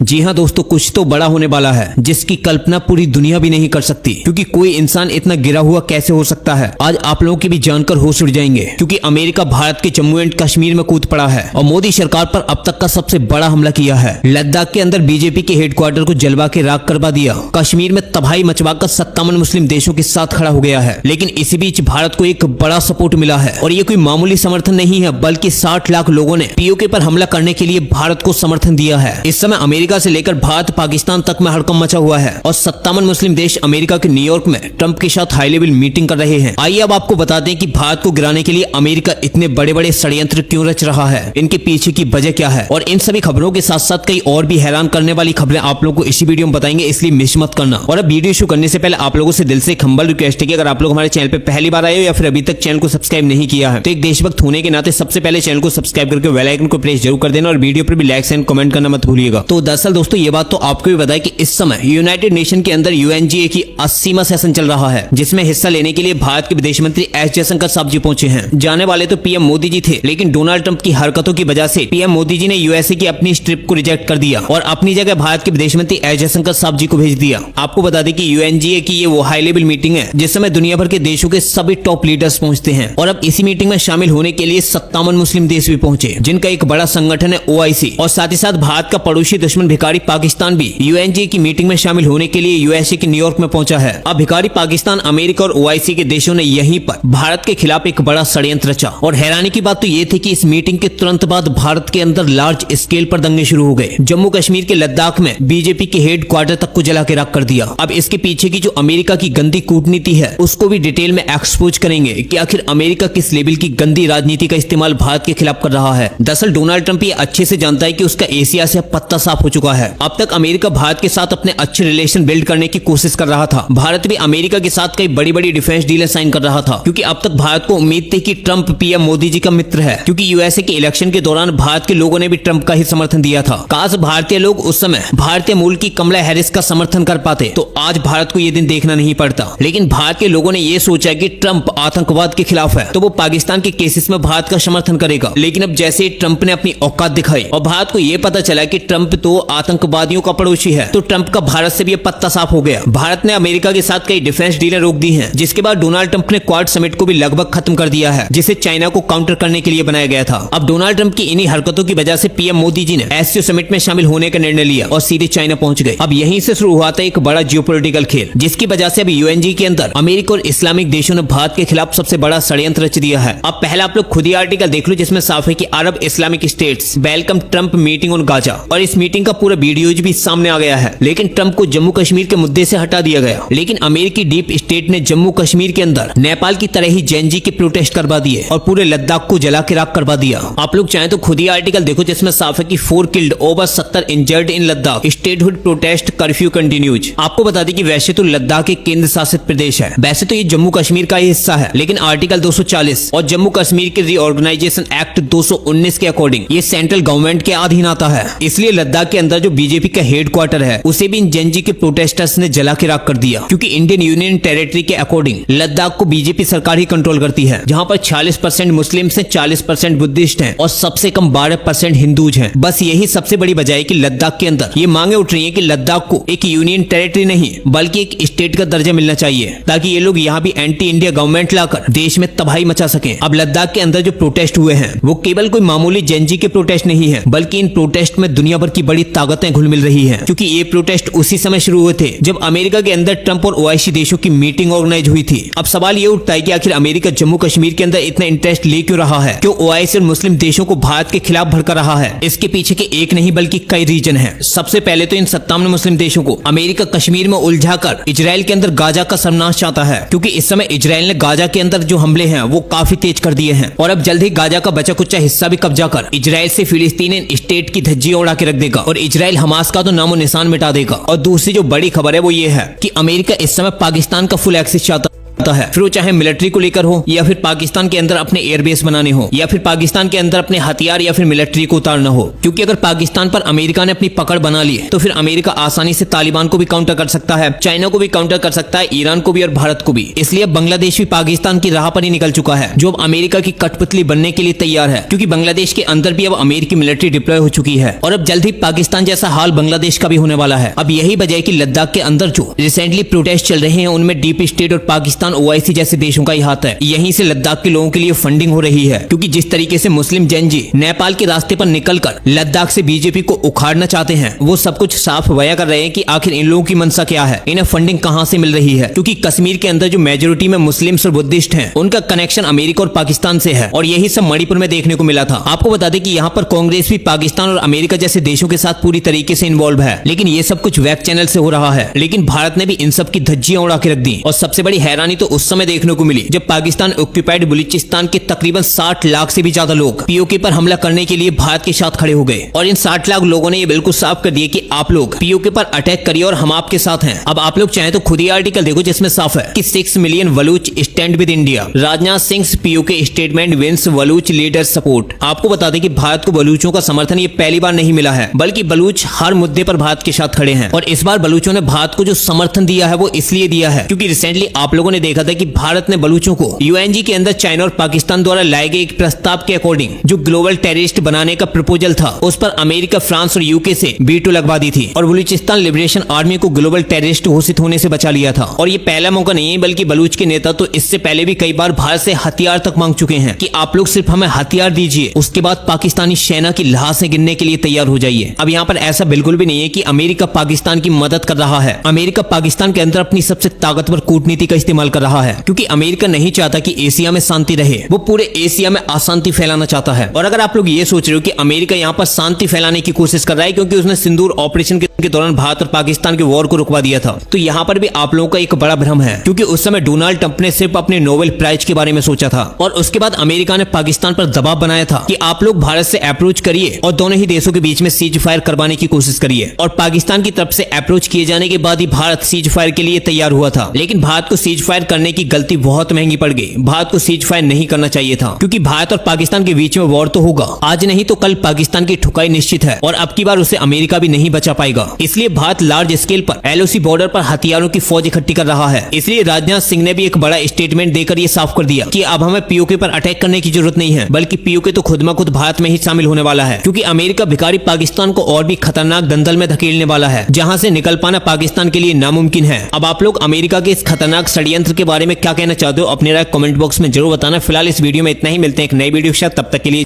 जी हाँ दोस्तों, कुछ तो बड़ा होने वाला है जिसकी कल्पना पूरी दुनिया भी नहीं कर सकती, क्योंकि कोई इंसान इतना गिरा हुआ कैसे हो सकता है। आज आप लोगों की भी जानकर होश उड़ जाएंगे, क्योंकि अमेरिका भारत के जम्मू एंड कश्मीर में कूद पड़ा है और मोदी सरकार पर अब तक का सबसे बड़ा हमला किया है। लद्दाख के अंदर बीजेपी के हेडक्वार्टर को जलवा के राख करवा दिया। कश्मीर में तबाही मचवाकर 57 मुस्लिम देशों के साथ खड़ा हो गया है। लेकिन इसी बीच भारत को एक बड़ा सपोर्ट मिला है और ये कोई मामूली समर्थन नहीं है, बल्कि 60 लाख लोगों ने पीओके पर हमला करने के लिए भारत को समर्थन दिया है। इस समय अमेरिका से लेकर भारत पाकिस्तान तक में हड़कंप मचा हुआ है और 57 मुस्लिम देश अमेरिका के न्यूयॉर्क में ट्रंप के साथ हाई लेवल मीटिंग कर रहे हैं। आइए अब आपको बता दें कि भारत को गिराने के लिए अमेरिका इतने बड़े बड़े षड्यंत्र क्यों रच रहा है, इनके पीछे की वजह क्या है। और इन सभी खबरों के साथ साथ कई और भी हैरान करने वाली खबरें आप लोगों को इसी वीडियो में बताएंगे, इसलिए मिस मत करना। और अब वीडियो शुरू करने से पहले आप लोगों से दिल से एक हम्बल रिक्वेस्ट है कि अगर आप लोग हमारे चैनल पे पहली बार आए हो या फिर अभी तक चैनल को सब्सक्राइब नहीं किया है, तो एक देशभक्त होने के नाते सबसे पहले चैनल को सब्सक्राइब करके बेल आइकन को प्रेस जरूर कर देना और वीडियो पर भी लाइक एंड कमेंट करना मत भूलिएगा। तो दरअसल दोस्तों ये बात तो आपको भी बताया कि इस समय यूनाइटेड नेशन के अंदर यूएनजीए की 80वां सेशन चल रहा है, जिसमें हिस्सा लेने के लिए भारत के विदेश मंत्री एस जयशंकर साहब जी पहुंचे हैं। जाने वाले तो पीएम मोदी जी थे, लेकिन डोनाल्ड ट्रंप की हरकतों की वजह से पीएम मोदी जी ने यूएसए की अपनी इस ट्रिप को रिजेक्ट कर दिया और अपनी जगह भारत के विदेश मंत्री एस जयशंकर साहब जी को भेज दिया। आपको बता दें कि यूएनजीए की ये वो हाई लेवल मीटिंग है जिस समय दुनिया भर के देशों के सभी टॉप लीडर्स पहुंचते हैं और अब इसी मीटिंग में शामिल होने के लिए 57 मुस्लिम देश भी पहुंचे, जिनका एक बड़ा संगठन है ओआईसी। और साथ ही साथ भारत का पड़ोसी दुश्मन भिखारी पाकिस्तान भी यूएनजीए की मीटिंग में शामिल होने के लिए यूएसए के न्यूयॉर्क में पहुंचा है। अब भिखारी पाकिस्तान, अमेरिका और ओआईसी के देशों ने यहीं पर भारत के खिलाफ एक बड़ा षड्यंत्र रचा। और हैरानी की बात तो ये थी कि इस मीटिंग के तुरंत बाद भारत के अंदर लार्ज स्केल पर दंगे शुरू हो गए। जम्मू कश्मीर के लद्दाख में बीजेपी के हेडक्वार्टर तक को जला के राख कर दिया। अब इसके पीछे की जो अमेरिका की गंदी कूटनीति है उसको भी डिटेल में एक्सपोज करेंगे कि आखिर अमेरिका किस लेवल की गंदी राजनीति का इस्तेमाल भारत के खिलाफ कर रहा है। दरअसल डोनाल्ड ट्रंप ये अच्छे से जानता है कि उसका एशिया से पत्ता साफ हो चुका है। अब तक अमेरिका भारत के साथ अपने अच्छे रिलेशन बिल्ड करने की कोशिश कर रहा था। भारत भी अमेरिका के साथ कई बड़ी बड़ी डिफेंस डीलें साइन कर रहा था, क्योंकि अब तक भारत को उम्मीद थी कि ट्रंप पीएम मोदी जी का मित्र है, क्योंकि यूएसए के इलेक्शन के दौरान भारत के लोगों ने भी ट्रंप का ही समर्थन दिया था। काश भारतीय लोग उस समय भारतीय मूल की कमला हैरिस का समर्थन कर पाते तो आज भारत को ये दिन देखना नहीं पड़ता। लेकिन भारत के लोगों ने ये सोचा कि ट्रंप आतंकवाद के खिलाफ है तो वो पाकिस्तान के केसेस में भारत का समर्थन करेगा। लेकिन अब जैसे ट्रंप ने अपनी औकात दिखाई और भारत को ये पता चला कि ट्रंप तो आतंकवादियों का पड़ोसी है, तो ट्रंप का भारत से भी ये पत्ता साफ हो गया। भारत ने अमेरिका के साथ कई डिफेंस डीलें रोक दी हैं, जिसके बाद डोनाल्ड ट्रंप ने क्वाड समिट को भी लगभग खत्म कर दिया है, जिसे चाइना को काउंटर करने के लिए बनाया गया था। अब डोनाल्ड ट्रंप की इन्हीं हरकतों की वजह से पीएम मोदी जी ने एससीओ समिट में शामिल होने का निर्णय लिया और सीधे चाइना पहुंच गए। अब यहीं से शुरू हुआ था एक बड़ा जियोपॉलिटिकल खेल, जिसकी वजह से अब यूएनजी के अंदर अमेरिका और इस्लामिक देशों ने भारत के खिलाफ सबसे बड़ा षड्यंत्र रच दिया है। अब पहले आप लोग खुद ही आर्टिकल देख लो, जिसमें साफ है कि Arab Islamic states welcome Trump meeting on Gaza, और इस मीटिंग का पूरा वीडियो भी सामने आ गया है। लेकिन ट्रंप को जम्मू कश्मीर के मुद्दे से हटा दिया गया। लेकिन अमेरिकी डीप स्टेट ने जम्मू कश्मीर के अंदर नेपाल की तरह ही जेएनजी के प्रोटेस्ट करवा दिए और पूरे लद्दाख को जला के राख करवा दिया। आप लोग चाहें तो खुद ही आर्टिकल देखो, जिसमें साफ है कि 4 killed over 70 injured in Ladakh, statehood protest curfew continues. आपको बता दें कि वैसे तो लद्दाख एक केंद्र शासित प्रदेश है, वैसे तो ये जम्मू कश्मीर का ही हिस्सा है, लेकिन आर्टिकल 240 और जम्मू कश्मीर के रीऑर्गेनाइजेशन एक्ट 219 के अकॉर्डिंग ये सेंट्रल गवर्नमेंट के अधीन आता है। इसलिए लद्दाख के अंदर जो बीजेपी का हेडक्वार्टर है उसे भी इन जेएनजी के प्रोटेस्टर्स ने जला के राख कर दिया, क्योंकि इंडियन यूनियन टेरिटरी के अकॉर्डिंग लद्दाख को बीजेपी सरकार ही कंट्रोल करती है, जहां पर 46% मुस्लिम है, 40% बुद्धिस्ट हैं और सबसे कम 12% हिंदूज हैं। बस यही सबसे बड़ी वजह है कि लद्दाख के अंदर ये मांगे उठ रही है कि लद्दाख को एक यूनियन टेरिटरी नहीं बल्कि एक स्टेट का दर्जा मिलना चाहिए, ताकि ये लोग यहाँ भी एंटी इंडिया गवर्नमेंट लाकर देश में तबाही मचा सके। अब लद्दाख के अंदर जो प्रोटेस्ट हुए हैं वो केवल कोई मामूली जेएनजी के प्रोटेस्ट नहीं है, बल्कि इन प्रोटेस्ट में दुनिया भर की बड़ी ताकतें घुल मिल रही हैं, क्योंकि ये प्रोटेस्ट उसी समय शुरू हुए थे जब अमेरिका के अंदर ट्रंप और ओआईसी देशों की मीटिंग ऑर्गेनाइज हुई थी। अब सवाल ये उठता है कि आखिर अमेरिका जम्मू कश्मीर के अंदर इतना इंटरेस्ट ले क्यों रहा है, क्यों ओआईसी और मुस्लिम देशों को भारत के खिलाफ भड़का रहा है। इसके पीछे के एक नहीं बल्कि कई रीजन है। सबसे पहले तो इन 57 मुस्लिम देशों को अमेरिका कश्मीर में उलझाकर इजराइल के अंदर गाजा का सर्वनाश चाहता है, क्योंकि इस समय इजराइल ने गाजा के अंदर जो हमले हैं वो काफी तेज कर दिए हैं और अब जल्द ही गाजा का बचा कुचा हिस्सा भी कब्जा कर इजराइल से फिलिस्तीनी स्टेट की धज्जियां उड़ा के रख देगा और इजराइल हमास का तो नामो निशान मिटा देगा। और दूसरी जो बड़ी खबर है वो ये है कि अमेरिका इस समय पाकिस्तान का फुल एक्सेस चाहता है। है, फिर वो चाहे मिलिट्री को लेकर हो या फिर पाकिस्तान के अंदर अपने एयरबेस बनाने हो या फिर पाकिस्तान के अंदर अपने हथियार या फिर मिलिट्री को उतारना हो। क्योंकि अगर पाकिस्तान पर अमेरिका ने अपनी पकड़ बना ली तो फिर अमेरिका आसानी से तालिबान को भी काउंटर कर सकता है, चाइना को भी काउंटर कर सकता है, ईरान को भी और भारत को भी। इसलिए अब बांग्लादेश भी पाकिस्तान की राह पर ही निकल चुका है, जो अब अमेरिका की कठपुतली बनने के लिए तैयार है। क्योंकि बांग्लादेश के अंदर भी अब अमेरिकी मिलिट्री डिप्लॉय हो चुकी है और अब जल्द ही पाकिस्तान जैसा हाल बांग्लादेश का भी होने वाला है। अब यही वजह है कि लद्दाख के अंदर जो रिसेंटली प्रोटेस्ट चल रहे हैं उनमें डीप स्टेट और पाकिस्तान ओआईसी जैसे देशों का ही हाथ है। यहीं से लद्दाख के लोगों के लिए फंडिंग हो रही है। क्योंकि जिस तरीके से मुस्लिम जैन जी नेपाल के रास्ते पर निकलकर लद्दाख से बीजेपी को उखाड़ना चाहते हैं, वो सब कुछ साफ बयां कर रहे हैं कि आखिर इन लोगों की मंशा क्या है, इन्हें फंडिंग कहां से मिल रही है। क्योंकि कश्मीर के अंदर जो मेजोरिटी में मुस्लिम्स और बुद्धिस्ट हैं, उनका कनेक्शन अमेरिका और पाकिस्तान से है और यही सब मणिपुर में देखने को मिला था। आपको बता दें कि यहाँ पर कांग्रेस भी पाकिस्तान और अमेरिका जैसे देशों के साथ पूरी तरीके से इन्वॉल्व है, लेकिन ये सब कुछ वेब चैनल से हो रहा है। लेकिन भारत ने भी इन सब की धज्जियां उड़ा के रख दी। और सबसे बड़ी हैरानी तो उस समय देखने को मिली जब पाकिस्तान ऑक्यूपाइड बलूचिस्तान के तकरीबन 60 लाख से भी ज्यादा लोग पीओके पर हमला करने के लिए भारत के साथ खड़े हो गए। और इन 60 लाख लोगों ने ये बिल्कुल साफ कर दिया कि आप लोग पीओके पर अटैक करिए और हम आपके साथ हैं। अब आप लोग चाहे तो खुद ही आर्टिकल देखो जिसमें साफ है कि 6 million Baloch stand with India, Rajnath Singh POK statement wins Baloch leader support. आपको बता दें कि भारत को बलूचों का समर्थन ये पहली बार नहीं मिला है, बल्कि बलूच हर मुद्दे पर भारत के साथ खड़े हैं। और इस बार बलूचों ने भारत को जो समर्थन दिया है वो इसलिए दिया है क्योंकि रिसेंटली आप लोगों ने देखा था कि भारत ने बलूचों को यूएनजी के अंदर चाइना और पाकिस्तान द्वारा लाए गए एक प्रस्ताव के अकॉर्डिंग जो ग्लोबल टेररिस्ट बनाने का प्रपोजल था उस पर अमेरिका, फ्रांस और यूके से वीटो लगवा दी थी और बलूचिस्तान लिबरेशन आर्मी को ग्लोबल टेररिस्ट घोषित होने से बचा लिया था। और ये पहला मौका नहीं है, बल्कि बलूच के नेता तो इससे पहले भी कई बार भारत से हथियार तक मांग चुके हैं कि आप लोग सिर्फ हमें हथियार दीजिए, उसके बाद पाकिस्तानी सेना की लाशें गिनने के लिए तैयार हो जाइए। अब यहाँ पर ऐसा बिल्कुल भी नहीं है कि अमेरिका पाकिस्तान की मदद कर रहा है। अमेरिका पाकिस्तान के अंदर अपनी सबसे ताकतवर कूटनीति का इस्तेमाल कर रहा है क्योंकि अमेरिका नहीं चाहता कि एशिया में शांति रहे, वो पूरे एशिया में अशांति फैलाना चाहता है। और अगर आप लोग ये सोच रहे हो कि अमेरिका यहाँ पर शांति फैलाने की कोशिश कर रहा है क्योंकि उसने सिंदूर ऑपरेशन के दौरान भारत और पाकिस्तान के वॉर को रुकवा दिया था, तो यहाँ पर भी आप लोगों का एक बड़ा भ्रम है। क्योंकि उस समय डोनाल्ड ट्रंप ने सिर्फ अपने नोबेल प्राइज के बारे में सोचा था और उसके बाद अमेरिका ने पाकिस्तान पर दबाव बनाया था कि आप लोग भारत से अप्रोच करिए और दोनों ही देशों के बीच में सीज फायर करवाने की कोशिश करिए। और पाकिस्तान की तरफ से अप्रोच किए जाने के बाद ही भारत सीज फायर के लिए तैयार हुआ था। लेकिन भारत को सीज फायर करने की गलती बहुत महंगी पड़ गई। भारत को सीज फायर नहीं करना चाहिए था क्योंकि भारत और पाकिस्तान के बीच में वॉर तो होगा, आज नहीं तो कल पाकिस्तान की ठुकाई निश्चित है और अब की बार उसे अमेरिका भी नहीं बचा पाएगा। इसलिए भारत लार्ज स्केल पर एलओसी बॉर्डर पर हथियारों की फौज इकट्ठी कर रहा है। इसलिए राजनाथ सिंह ने भी एक बड़ा स्टेटमेंट देकर ये साफ कर दिया कि अब हमें पीओके पर अटैक करने की जरूरत नहीं है, बल्कि पीओके तो खुद में खुद भारत में ही शामिल होने वाला है। क्योंकि अमेरिका भिखारी पाकिस्तान को और भी खतरनाक दंदल में धकेलने वाला है जहां से निकल पाना पाकिस्तान के लिए नामुमकिन है। अब आप लोग अमेरिका के इस खतरनाक षड्यंत्र के बारे में क्या कहना चाहते हो, अपने राय कमेंट बॉक्स में जरूर बताना। फिलहाल इस वीडियो में इतना ही, मिलते हैं एक नई वीडियो के साथ, तब तक के लिए।